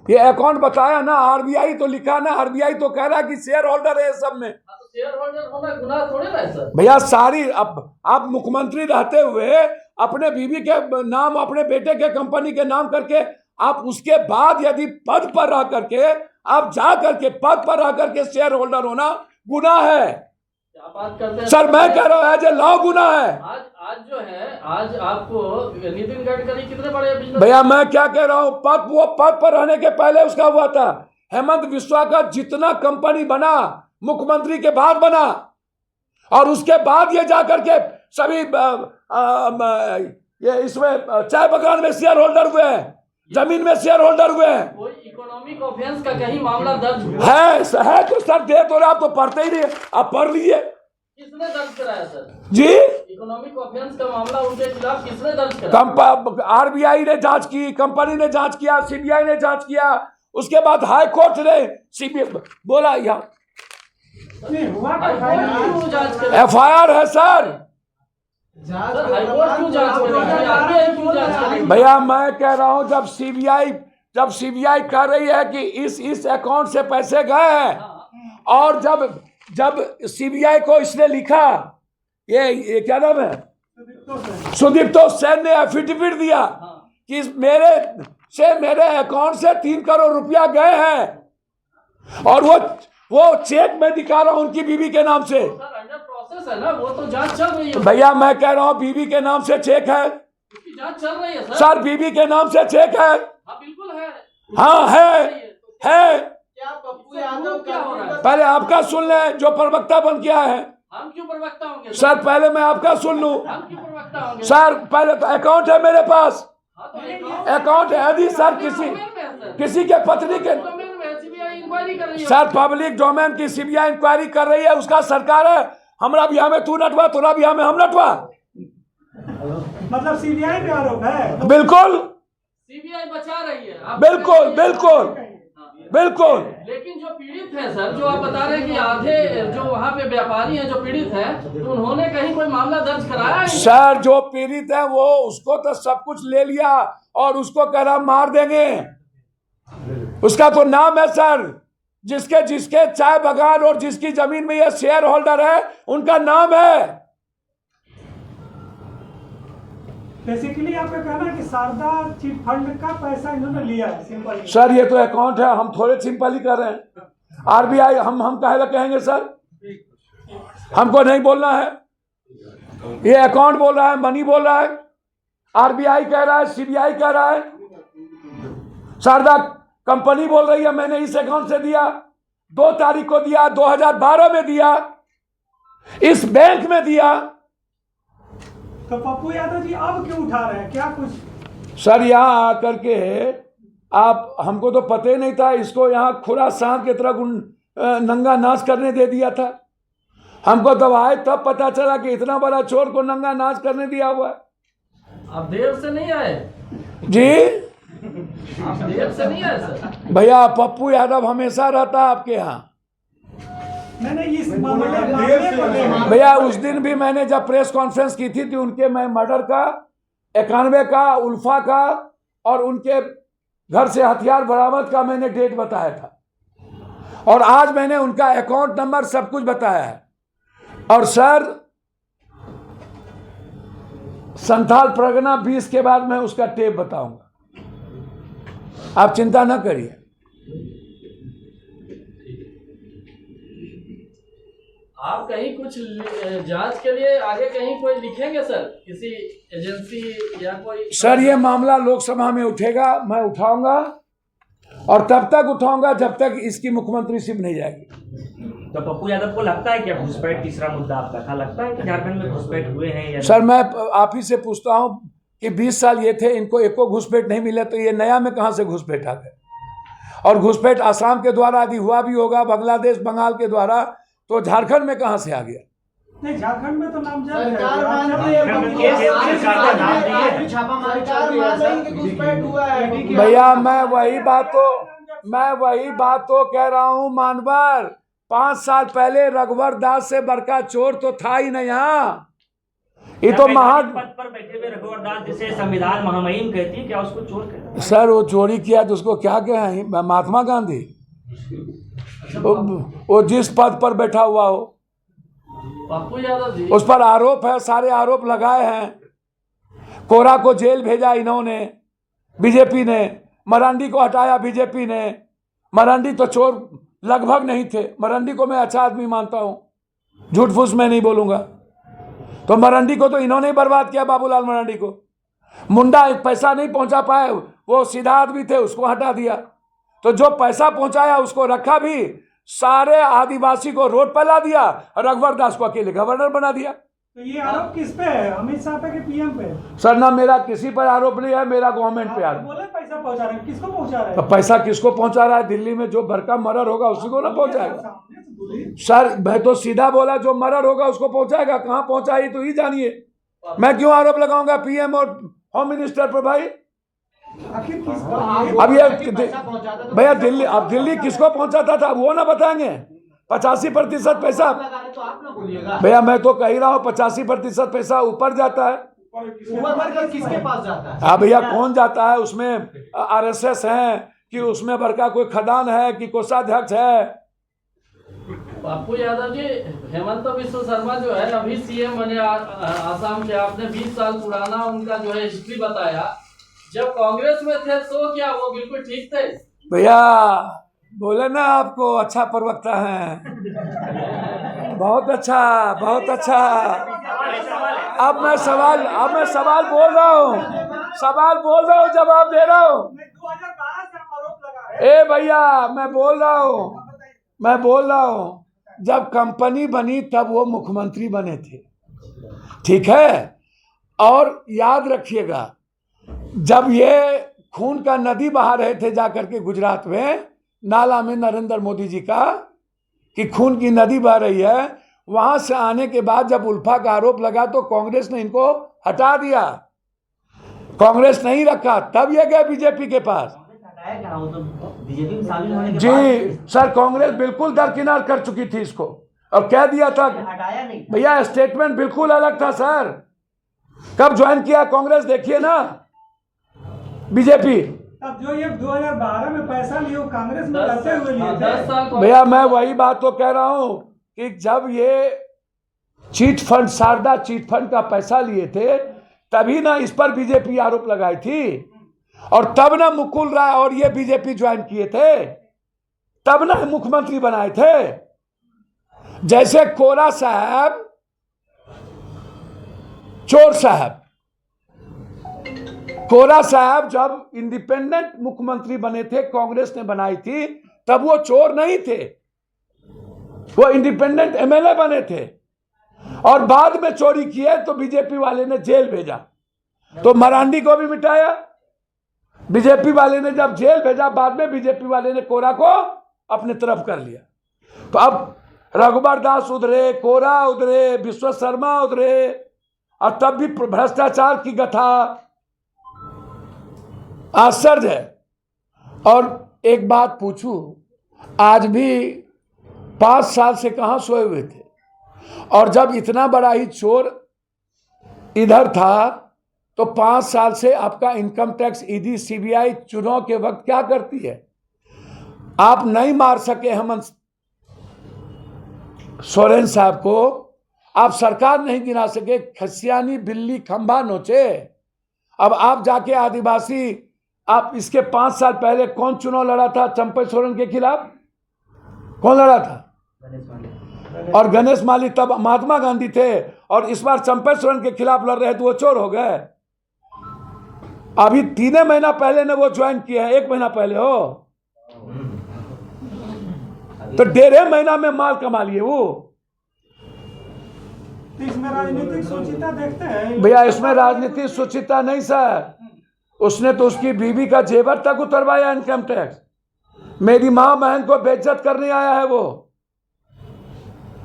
ये अकाउंट बताया ना, आरबीआई तो लिखा ना, आरबीआई तो कह रहा है कि शेयर होल्डर है सब में। शेयर होल्डर होना गुनाह थोड़े ना है सर। भैया सारी आप मुख्यमंत्री रहते हुए अपने बीवी के नाम, अपने बेटे के कंपनी के नाम करके, आप उसके बाद यदि पद पर रह करके आप जा करके पद पर रह करके शेयर होल्डर होना गुनाह है। क्या बात करते हैं सर, मैं कह रहा हूं एज ए लॉ गुनाह है। आज जो है, आज आपको नितिन गडकरी कितने बड़े बिजनेस। भैया मैं क्या कह रहा हूं, वो पद पर रहने के पहले उसका हुआ था। हेमंत बिस्वा का जितना कंपनी बना मुख्यमंत्री के बाद बना, और उसके बाद ये जाकर के सभी ये इसमें चाय बगान में शेयर होल्डर हुए हैं, जमीन में शेयर होल्डर हुए हैं। कोई इकोनॉमिक ऑफेंस का कहीं मामला दर्ज हुआ है तो सर दे तो आप तो पढ़ते ही नहीं, आप पढ़ लीजिए। किसने दर्ज कराया सर जी? इकोनॉमिक ऑफेंस का मामला उनके खिलाफ किसने दर्ज कराया? आरबीआई ने जांच की, कंपनी ने जांच किया, सीबीआई ने जांच किया, उसके बाद हाई कोर्ट ने सीबीआई बोला यहाँ एफआईआर है सर। भैया मैं कह रहा हूं जब सीबीआई कह रही है कि इस अकाउंट से पैसे गए हैं, और जब सीबीआई को इसने लिखा, ये क्या नाम है, सुदीप्तो सेन ने एफिडेविट दिया कि मेरे अकाउंट से 3 करोड़ रुपया गए हैं, और वो चेक में दिखा रहा हूं उनकी बीवी के नाम से। प्रोसेस है ना, वो तो जांच चल रही है। भैया मैं कह रहा हूं बीवी के नाम से चेक है, जांच चल रही है सर बीवी के नाम से चेक है। हाँ बिल्कुल है। हाँ है। क्या पप्पू यादव क्या हो रहा है? पहले आपका सुन लें, जो प्रवक्ता बन किया है। हम क्यों प्रवक्ता होंगे सर? पहले मैं आपका सुन लूं। हम क्यों प्रवक्ता होंगे सर? पहले तो अकाउंट है मेरे पास, तो अकाउंट है। यदि सर किसी के पत्नी के इंक्वायरी कर रही है सर, पब्लिक डोमेन की सीबीआई इंक्वायरी कर रही है, उसका सरकार है। हमरा भी हमें तू नटवा, तोरा भी हमें हम नटवा। मतलब सीबीआई पे आरोप है? बिल्कुल सीबीआई बचा रही है। बिल्कुल बिल्कुल बिल्कुल। लेकिन जो पीड़ित है सर, जो आप बता रहे हैं कि आधे जो वहाँ पे व्यापारी हैं जो पीड़ित हैं, तो उन्होंने कहीं कोई मामला दर्ज कराया है? सर जो पीड़ित है वो उसको तो सब कुछ ले लिया, और उसको कह रहा मार देंगे। उसका तो नाम है सर, जिसके चाय बगान और जिसकी जमीन में ये शेयर होल्डर है, उनका नाम है। बेसिकली आपका कहना है कि शारदा चिट फंड का पैसा इन्होंने लिया है। सिंपल सर ये तो अकाउंट है, हम थोड़े सिंपल ही कर रहे हैं। आरबीआई हम काहे कहेंगे सर? हमको नहीं बोलना है, ये अकाउंट बोल रहा है, मनी बोल रहा है, आरबीआई कह रहा है, सीबीआई कह रहा है, शारदा कंपनी बोल रही है मैंने इस अकाउंट से दिया, 2 तारीख को दिया, 2012 में दिया, इस बैंक में दिया। तो पप्पू यादव जी अब क्यों उठा रहे हैं, क्या कुछ? सर यहाँ आकर के आप, हमको तो पता ही नहीं था, इसको यहाँ खुरा सांप की तरह नंगा नाच करने दे दिया था। हमको तब आए तब पता चला कि इतना बड़ा चोर को नंगा नाच करने दिया हुआ है। आप देर से नहीं आए जी? आप देर से नहीं आए सर? भैया पप्पू यादव हमेशा रहता है आपके यहाँ। भैया उस दिन भी मैंने जब प्रेस कॉन्फ्रेंस की थी उनके मैं मर्डर का, 91 का, उल्फा का, और उनके घर से हथियार बरामद का मैंने डेट बताया था, और आज मैंने उनका अकाउंट नंबर सब कुछ बताया है। और सर संथाल परगना 20 के बाद मैं उसका टेप बताऊंगा, आप चिंता ना करिए। आप कहीं कुछ जांच के लिए आगे कहीं कोई लिखेंगे सर, किसी एजेंसी या कोई? सर ये मामला लोकसभा में उठेगा, मैं उठाऊंगा, और तब तक उठाऊंगा जब तक इसकी मुख्यमंत्री सिर्फ नहीं जाएगी। तो पप्पू यादव को लगता है क्या घुसपैठ तीसरा मुद्दा आपका था? लगता है कि झारखंड में घुसपैठ हुए हैं या? सर मैं आप ही से पूछता हूं कि 20 साल ये थे, इनको एको घुसपैठ नहीं मिला, तो ये नया में कहां से घुसपैठ आ गए? और घुसपैठ आसाम के द्वारा यदि हुआ भी होगा, बांग्लादेश बंगाल के द्वारा, तो झारखंड में कहां से आ गया? नहीं, झारखंड में तो नाम भैया मैं वही बात तो कह रहा हूं मानवर, 5 साल पहले रघुवर दास से बड़का चोर तो था ही नहीं यहाँ। ये तो महा पद पर बैठे हुए रघुवर दास जिसे संविधान महामहिम कहती है, क्या उसको चोर कहते हैं? सर वो चोरी किया तो उसको क्या कहें? महात्मा गांधी वो जिस पद पर बैठा हुआ हो, पप्पू यादव जी, उस पर आरोप है, सारे आरोप लगाए हैं। कोरा को जेल भेजा इन्होंने, बीजेपी ने। मरांडी को हटाया बीजेपी ने। मरांडी तो चोर लगभग नहीं थे। मरांडी को मैं अच्छा आदमी मानता हूं, झूठ फूस में नहीं बोलूंगा। तो मरांडी को तो इन्होंने ही बर्बाद किया, बाबूलाल मरांडी को। मुंडा पैसा नहीं पहुंचा पाए, वो सीधा आदमी थे, उसको हटा दिया। तो जो पैसा पहुंचाया उसको रखा भी, सारे आदिवासी को रोड पर ला दिया, रघुवर दास को अकेले गवर्नर बना दिया। तो ये आरोप किस पे है? अमित शाह पे कि पीएम पे? सर ना मेरा किसी पर आरोप नहीं है, मेरा गवर्नमेंट पे आरोप। बोले पैसा पहुंचा रहे हैं, किसको पहुंचा रहे तो हैं? पैसा किसको पहुंचा रहा है? दिल्ली में जो भड़का मर्डर होगा उसी को ना पहुंचाएगा। सामने से बोलिए। सर मैं तो सीधा बोला, जो मर्डर होगा उसको पहुंचाएगा। कहां पहुंचाई तो ही जानिए। मैं क्यों आरोप लगाऊंगा पीएम और होम मिनिस्टर पर भाई? आखिर किसको? अब ये भैया दिल्ली, अब दिल्ली किसको पहुंचाता था वो ना बताएंगे? 85% पैसा, तो आप ना बोलिएगा। भैया मैं तो कह ही रहा हूँ 85% पैसा ऊपर जाता है। ऊपर बढ़कर किसके पास जाता है? हाँ भैया, कौन जाता है उसमें? आरएसएस है कि उसमें बड़का कोई खदान है कि कोषाध्यक्ष है? पप्पू यादव जी, हेमंत बिश्व शर्मा जो है अभी सीएम बने आसाम के, आपने 20 साल पुराना उनका जो है हिस्ट्री बताया। जब कांग्रेस में थे तो क्या वो बिल्कुल ठीक थे? भैया बोले ना, आपको अच्छा प्रवक्ता है, बहुत अच्छा, बहुत अच्छा। अब मैं सवाल बोल रहा हूँ, जवाब दे रहा हूँ। 2012 से आप आरोप लगा रहे हैं। ए भैया मैं बोल रहा हूँ, जब कंपनी बनी तब वो मुख्यमंत्री बने थे, ठीक है? और याद रखिएगा, जब ये खून का नदी बहा रहे थे जाकर के गुजरात में, नाला में, नरेंद्र मोदी जी का, कि खून की नदी बह रही है, वहां से आने के बाद जब उल्फा का आरोप लगा तो कांग्रेस ने इनको हटा दिया, कांग्रेस नहीं रखा। तब ये गए बीजेपी के पास। बीजेपी में शामिल होने के जी बाद सर, कांग्रेस बिल्कुल दरकिनार कर चुकी थी इसको और कह दिया था। हटाया नहीं। भैया स्टेटमेंट बिल्कुल अलग था सर। कब ज्वाइन किया कांग्रेस देखिए ना बीजेपी। अब जो ये 2012 में पैसा लिए वो कांग्रेस में रहते हुए लिए 10 थे। साल भैया मैं वही बात तो कह रहा हूं कि जब ये chit fund, Sharda chit fund का पैसा लिए थे, तभी ना इस पर बीजेपी आरोप लगाई थी। और तब ना मुकुल राय और ये बीजेपी ज्वाइन किए थे, तब ना मुख्यमंत्री बनाए थे। जैसे कोरा साहब, चोर साहब, कोरा साहब जब इंडिपेंडेंट मुख्यमंत्री बने थे, कांग्रेस ने बनाई थी, तब वो चोर नहीं थे, वो इंडिपेंडेंट एमएलए बने थे। और बाद में चोरी किए तो बीजेपी वाले ने जेल भेजा, तो मरांडी को भी मिटाया। बीजेपी वाले ने जब जेल भेजा, बाद में बीजेपी वाले ने कोरा को अपने तरफ कर लिया। तो अब रघुवर दास उधरे, कोरा उधरे, विश्व शर्मा उधरे, और तब भी भ्रष्टाचार की गथा आश्चर्य है। और एक बात पूछूं, आज भी 5 साल से कहां सोए हुए थे? और जब इतना बड़ा ही चोर इधर था, तो 5 साल से आपका इनकम टैक्स, ईडी, सीबीआई चुनाव के वक्त क्या करती है? आप नहीं मार सके हेमंत सोरेन साहब को, आप सरकार नहीं गिरा सके, खसियानी बिल्ली खंभा नोचे। अब आप जाके आदिवासी, आप इसके 5 साल पहले कौन चुनाव लड़ा था चंपई सोरेन के खिलाफ? कौन लड़ा था? और गणेश माली तब महात्मा गांधी थे, और इस बार चंपई सोरेन के खिलाफ लड़ रहे तो वो चोर हो गए। अभी 3 महीना पहले ने वो ज्वाइन किया है, 1 महीना पहले हो, तो 1.5 महीना में माल कमा लिए वो। तो इसमें राजनीतिक सोचिता देखते हैं भैया इसमें राजनीतिक सोचिता नहीं सर, उसने तो उसकी बीवी का जेवर तक उतरवाया इनकम टैक्स। मेरी मां बहन को बेइज्जत करने आया है वो,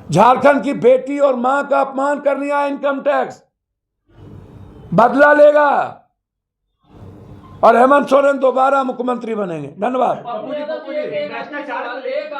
झारखंड की बेटी और मां का अपमान करने आया इनकम टैक्स, बदला लेगा। और हेमंत सोरेन दोबारा मुख्यमंत्री बनेंगे। धन्यवाद। पप्पू यादव जी, एक